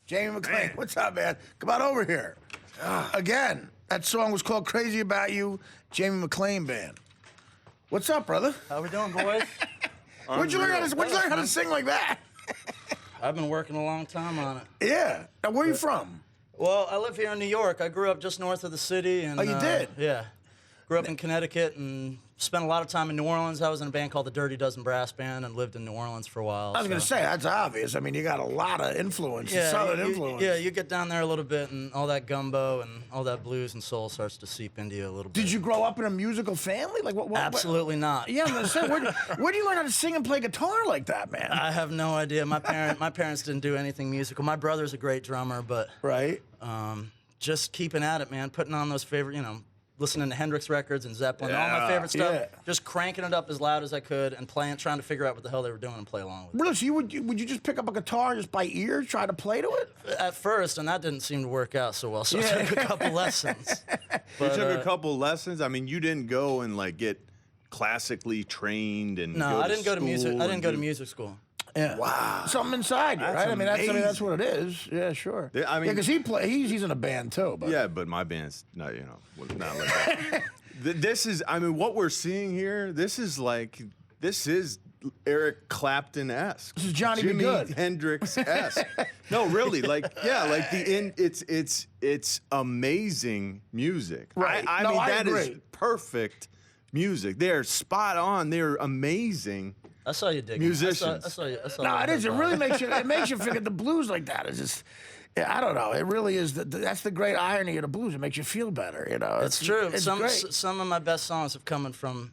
Jamie Mclean, what's up, man? Come on over here. Again, that song was called Crazy About You, Jamie Mclean Band. What's up, brother? How we doing, boys? Where'd you learn how to sing like that? I've been working a long time on it. Yeah. Now, where are you from? Well, I live here in New York. I grew up just north of the city. And, Oh, you did? Yeah. Grew up in Connecticut and spent a lot of time in New Orleans. I was in a band called the Dirty Dozen Brass Band and lived in New Orleans for a while. I was going to say, that's obvious. I mean, you got a lot of influence, Southern influence. Yeah, you get down there a little bit and all that gumbo and all that blues and soul starts to seep into you a little bit. Did you grow up in a musical family? Like what? Absolutely not. Yeah, I'm going to say, where do you learn how to sing and play guitar like that, man? I have no idea. My parents didn't do anything musical. My brother's a great drummer, but right. Just keeping at it, man. Putting on those favorite, listening to Hendrix records and Zeppelin, all my favorite stuff. Yeah. Just cranking it up as loud as I could and trying to figure out what the hell they were doing and play along with it. Really? So would you just pick up a guitar just by ear, try to play to it? At first, and that didn't seem to work out so well. So I took a couple lessons. You took a couple lessons. I mean, you didn't go and like get classically trained and no, I didn't go to music. I didn't go to music school. Yeah. Wow. Something inside you, right? I mean, that's what it is. Yeah, sure. I mean, because he's in a band too. But. Yeah, but my band's not, not like that. This is, I mean, what we're seeing here. This is Eric Clapton-esque. This is Johnny B. Good. Jimi Hendrix-esque. No, really, it's amazing music. Right. I mean, that agree. is perfect music. They're spot on. They're amazing. I saw you digging. Musicians. I saw you. No, it is. It really makes you figure the blues like that is just. Yeah, I don't know. It really is. That's the great irony of the blues. It makes you feel better. It's true. It's great. Some of my best songs have come from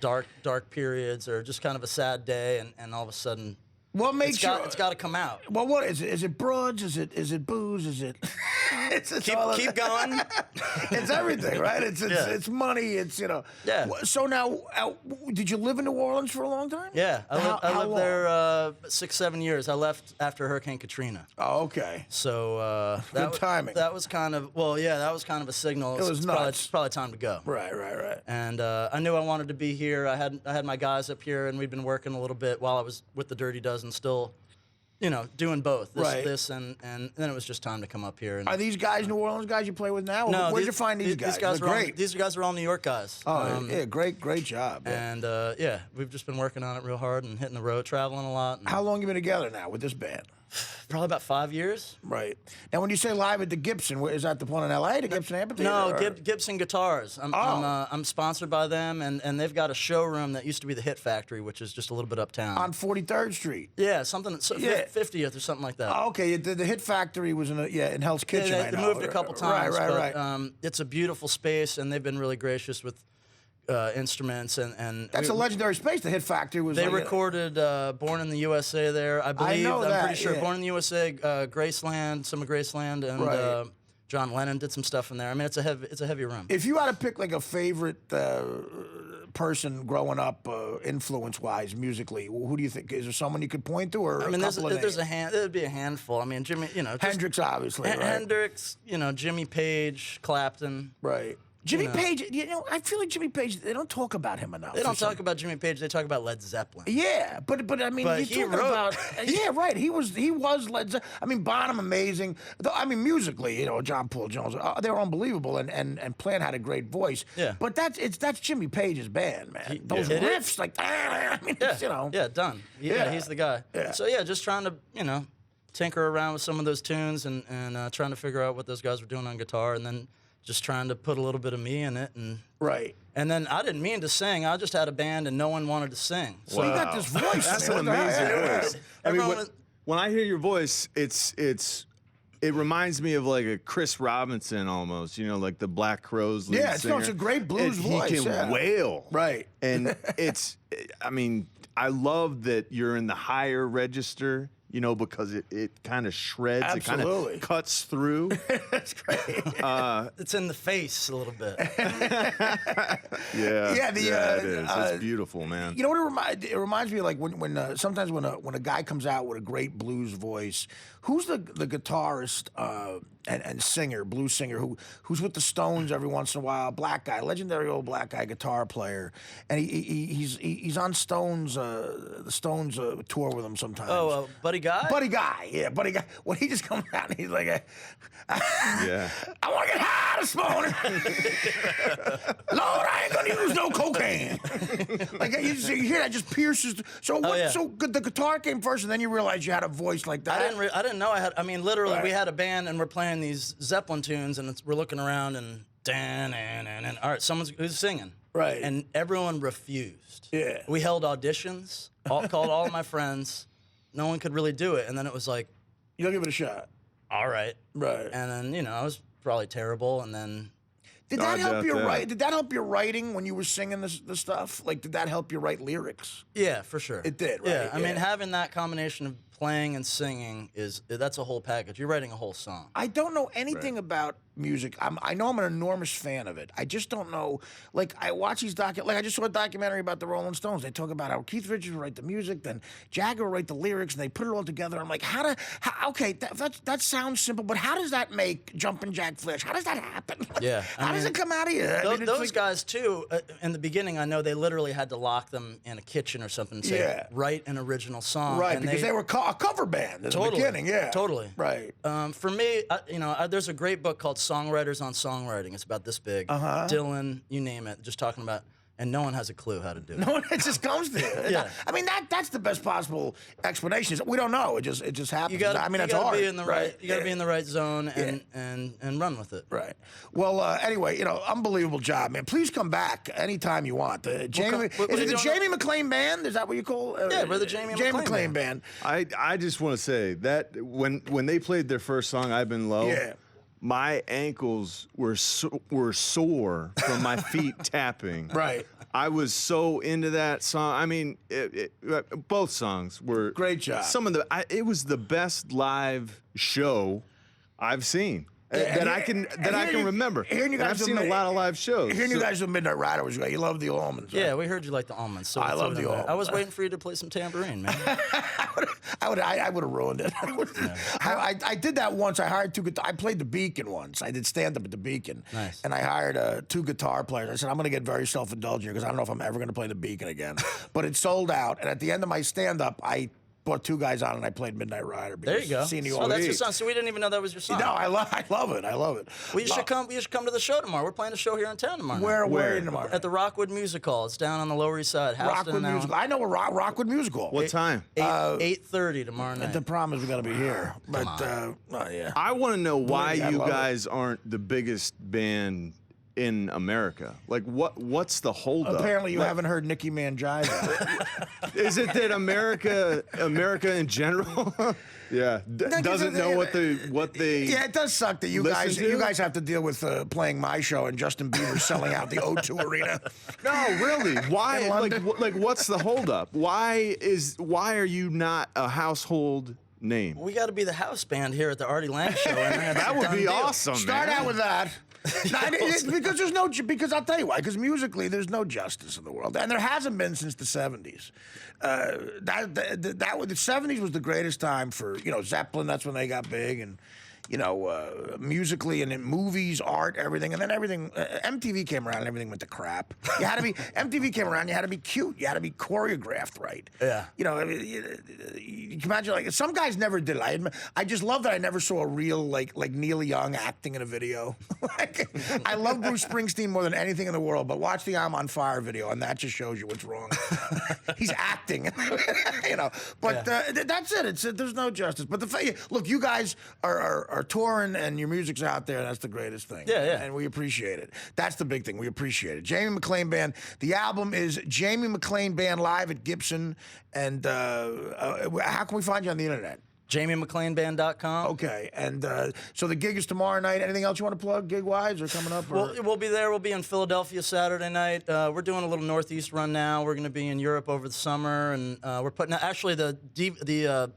dark periods or just kind of a sad day, and all of a sudden. What makes it's got to come out. Well, what is it? Is it broads? Is it booze? Is it? keep going. It's everything, right? It's money. It's Yeah. So now, did you live in New Orleans for a long time? Yeah, I lived there 6-7 years. I left after Hurricane Katrina. Oh, okay. So good timing. That was kind of that was kind of a signal. It was nuts. It's probably time to go. Right. And I knew I wanted to be here. I had my guys up here, and we'd been working a little bit while I was with the Dirty Dozen, still, doing both. This and then it was just time to come up here. And, are these guys New Orleans guys you play with now? No, where'd you find these guys? These guys are all New York guys. Oh, yeah, great job. Yeah. And we've just been working on it real hard and hitting the road, traveling a lot. How long you been together now with this band? Probably about 5 years. Right. Now, when you say live at the Gibson, is that the one in L.A., the Gibson Amphitheater? No, Gibson Guitars. I'm sponsored by them, and they've got a showroom that used to be the Hit Factory, which is just a little bit uptown. On 43rd Street? Yeah, 50th or something like that. Oh, okay. The Hit Factory was in Hell's Kitchen, They moved a couple times. Right. It's a beautiful space, and they've been really gracious with instruments and that's a legendary space. The Hit Factory was. They recorded "Born in the USA" there, I believe. I'm pretty sure. "Born in the USA," Graceland, some of Graceland, and John Lennon did some stuff in there. I mean, it's a heavy room. If you had to pick like a favorite person growing up, influence-wise, musically, who do you think? Is there someone you could point to, or there'd be a handful. I mean, Jimmy, Hendrix, obviously. Hendrix, Jimmy Page, Clapton, right. Jimmy Page, I feel like Jimmy Page, they don't talk about him enough. They don't talk about Jimmy Page, they talk about Led Zeppelin. Yeah, but I mean, you're talking about, yeah, right, he was Led Zeppelin. I mean, Bonham, amazing. I mean, musically, John Paul Jones, they were unbelievable, and Plant had a great voice. Yeah. But that's Jimmy Page's band, man. Those riffs, like, I mean, Yeah, done. Yeah, he's the guy. Yeah. So, just trying to, tinker around with some of those tunes and trying to figure out what those guys were doing on guitar, and then just trying to put a little bit of me in it. And then I didn't mean to sing. I just had a band and no one wanted to sing. So you got this voice. That's an amazing voice. I mean, when I hear your voice, it reminds me of like a Chris Robinson almost, like the Black Crowes lead singer. It's a great blues voice. He can wail. Right. And I mean, I love that you're in the higher register, because it kind of shreds, Absolutely. It kind of cuts through. That's great. It's in the face a little bit. Yeah, it is. It's beautiful, man. You know what it reminds me of, like when sometimes when a guy comes out with a great blues voice, who's the guitarist and singer, blues singer who's with the Stones every once in a while, black guy, legendary old black guy guitar player, and he's on Stones the Stones tour with them sometimes. Oh, Buddy Guy? Buddy Guy, yeah, Buddy Guy. When he just comes out and he's like, Yeah. I want to get high this morning. Lord, I ain't going to use no cocaine. Like, you hear that just pierces. So the guitar came first, and then you realize you had a voice like that? I didn't know I had. I mean, literally, we had a band, and we're playing these Zeppelin tunes, and we're looking around, and all right, who's singing. Right. And everyone refused. Yeah. We held auditions, called all of my friends. No one could really do it. And then it was like, You'll give it a shot. all right. Right. And then, I was probably terrible. And then, Did that help your write? Did that help your writing when you were singing the stuff? Like, did that help you write lyrics? yeah, for sure. It did, right? Yeah. I mean, having that combination of playing and singing that's a whole package. You're writing a whole song. I don't know anything about music. I know I'm an enormous fan of it. I just don't know. Like, I watch these I just saw a documentary about the Rolling Stones. They talk about how Keith Richards would write the music, then Jagger would write the lyrics, and they put it all together. I'm like, okay, that sounds simple, but how does that make Jumpin' Jack Flash? How does that happen? Yeah. How does it come out of you? Those guys, too, in the beginning, I know they literally had to lock them in a kitchen or something and say, write an original song. Right, and because they were a cover band in the beginning, yeah. Totally. Right. For me, there's a great book called Songwriters on Songwriting. It's about this big. Dylan, you name it, just talking about, and no one has a clue how to do it. No, it just comes to you. Yeah. I mean, that's the best possible explanation. We don't know. It just happens. You gotta, I mean, you it's gotta hard. be in the right. You gotta be in the right zone and run with it. Right. Well, anyway, unbelievable job, man. Please come back anytime you want. Jamie, is it the Jamie Mclean Band? Is that what you call it? Yeah, we're the Jamie McClain Band. I just want to say that when they played their first song, I've Been Low. Yeah. My ankles were sore from my feet tapping. Right. I was so into that song. I mean, both songs were great job. It was the best live show I've seen. That I can remember. I've seen a lot of live shows. Hearing you guys do Midnight Rider was great. You love the Almonds. Right? Yeah, we heard you like the Almonds. So I love the Almonds. I was waiting for you to play some tambourine, man. I would have ruined it. I did that once. I hired two guitars. I played the Beacon once. I did stand up at the Beacon. Nice. And I hired two guitar players. I said, I'm going to get very self-indulgent here because I don't know if I'm ever going to play the Beacon again. But it sold out. And at the end of my stand up, I brought two guys on and I played Midnight Rider. There you go. So that's your song. So we didn't even know that was your song. No, I love it. I love it. Well, you should come to the show tomorrow. We're playing a show here in town tomorrow. Where tomorrow? At the Rockwood Music Hall. It's down on the Lower East Side. Rockwood Music Hall. I know a Rockwood Music Hall. What time? 8:30 tomorrow night. The problem is we got to be here. But yeah. I want to know why you guys aren't the biggest band in America. Like, what's the holdup? Apparently, you haven't heard Nicki Manjive. Is it that America in general, doesn't know what they? Yeah, it does suck that you guys have to deal with playing my show and Justin Bieber selling out the O2 Arena. No, really. Why? Like, what's the holdup? Why are you not a household name? We got to be the house band here at the Artie Lange show. That would be awesome. Start out with that. Because I'll tell you why. Because musically, there's no justice in the world, and there hasn't been since the '70s. The '70s was the greatest time for Zeppelin. That's when they got big, and musically and in movies, art, everything, and then everything. MTV came around and everything went to crap. You had to be MTV came around. You had to be cute. You had to be choreographed right. Yeah. You can imagine like some guys never did it. I just love that I never saw a real like Neil Young acting in a video. I love Bruce Springsteen more than anything in the world, but watch the I'm on Fire video, and that just shows you what's wrong. He's acting, But that's it. There's no justice. But look, you guys are touring and your music's out there. That's the greatest thing. Yeah. And we appreciate it. That's the big thing. We appreciate it. Jamie Mclean Band. The album is Jamie Mclean Band live at Gibson. And how can we find you on the internet? JamieMcleanBand.com. Okay, and so the gig is tomorrow night. Anything else you want to plug, gig-wise, or coming up? We'll be there. We'll be in Philadelphia Saturday night. We're doing a little Northeast run now. We're going to be in Europe over the summer, and we're putting out, actually the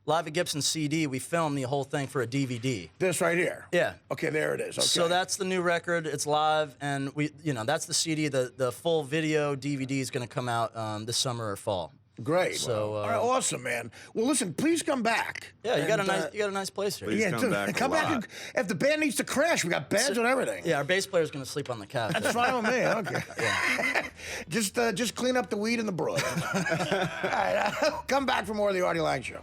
Live at Gibson CD. We filmed the whole thing for a DVD. This right here. Yeah. Okay, there it is. Okay. So that's the new record. It's live, and that's the CD. The full video DVD is going to come out this summer or fall. Great. So all right, awesome, man. Well, listen, please come back. Yeah, you got a nice place here. Please come back. If the band needs to crash, we got beds and everything. Yeah, our bass player's going to sleep on the couch. That's fine with me. Okay. Yeah. Just clean up the weed and the broad. All right, come back for more of the Artie Lange Show.